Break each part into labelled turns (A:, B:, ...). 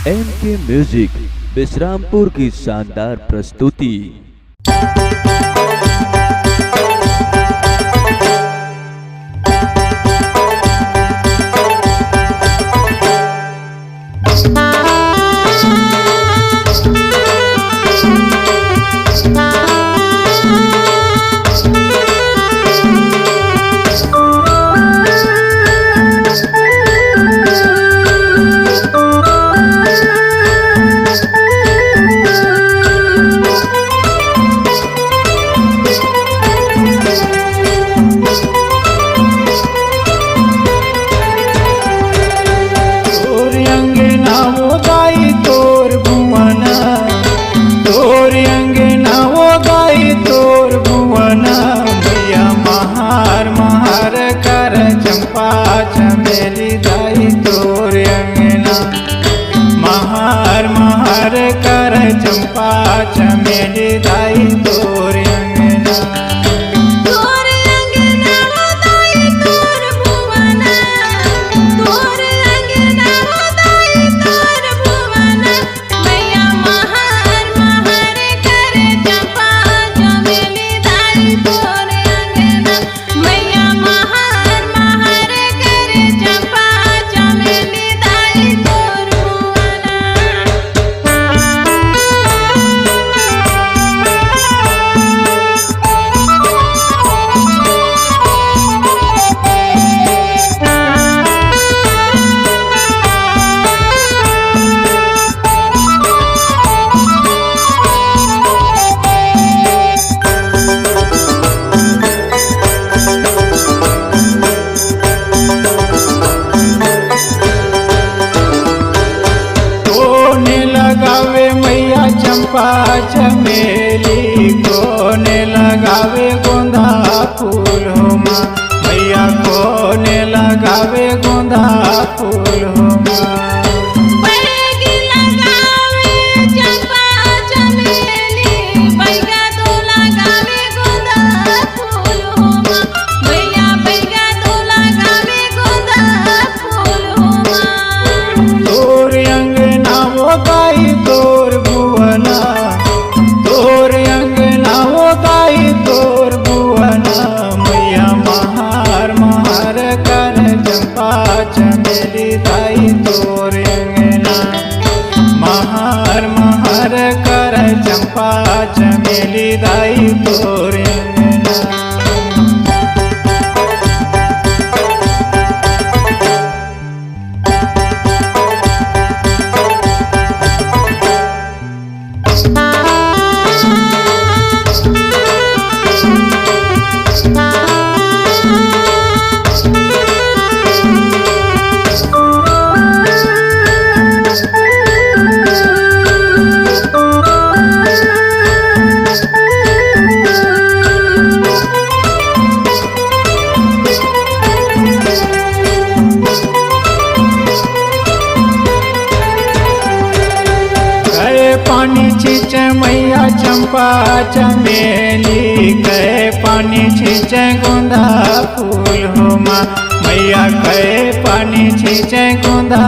A: MK music Vishrampur की शानदार प्रस्तुति।
B: चमेली दाई तोर अंगना महार महार कर चंपा चमेली दाई तोर अंगना।
C: तोर अंगना हो दाई तोर भुवना, तोर अंगना हो दाई तोर भुवना, मैया महार महार कर चंपा चमेली दाई तोर अंगना, मैया महार महार कर चंपा चमेली दाई तोर भुवना।
B: लगावे मैया चंपा चमेली कोने लगावे गोंदा फूल हो माँ मैया कोने लगावे गोंदा फूल हो माँ।
C: बैगी लगावे चंपा चमेली, बैगा तो लगावे गोंदा फूल हो माँ मैया, बैगा तो लगावे गोंदा फूल हो माँ।
B: तोर अंगना वो दाई तोर भुवना, तोर अंगना वो दाई तोर भुवना, मैया महार महार कर चंपा चमेली दाई तोर अंगना महार महार कर चंपा चमेली दाई तोर अंगना। पानी छींचे मैया चंपा चमेली, कहे पानी छींचे गोंदा फूल हो माँ मैया, कहे पानी छींचे गोंदा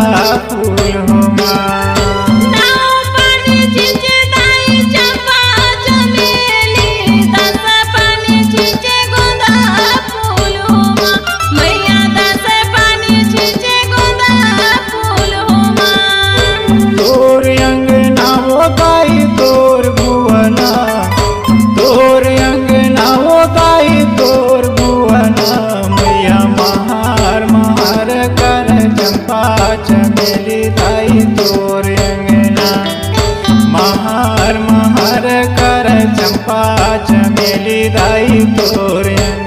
B: फूल हो माँ। तोर भुवना, तोर अंगना वो दाई तोर भुवना, मैया महार महार कर चंपा चमेली दाई तोर अंगना महार महार कर चंपा चमेली दाई तोर अंगना।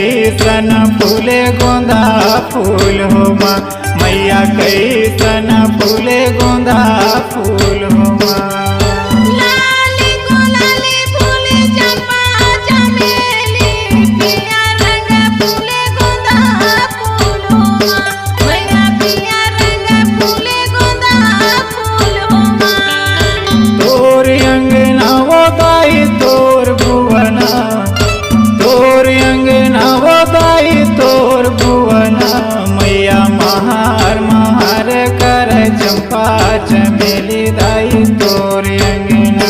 B: कैसन फूले गोंदा फूल हो माँ, मैया कैसन फूले गोंदा फूल हो माँ।
C: लाली गुलाली फूले चंपा चमेली, पिया रंग फूले गोंदा फूल हो माँ, मैया पिया रंग फूले गोंदा फूल हो माँ।
B: तोर अंगना वो दाई तोर भुवना, तोर अंगना वो दाई तोर भुवना, मैया महार महार कर चंपा चमेली दाई तोर अंगना।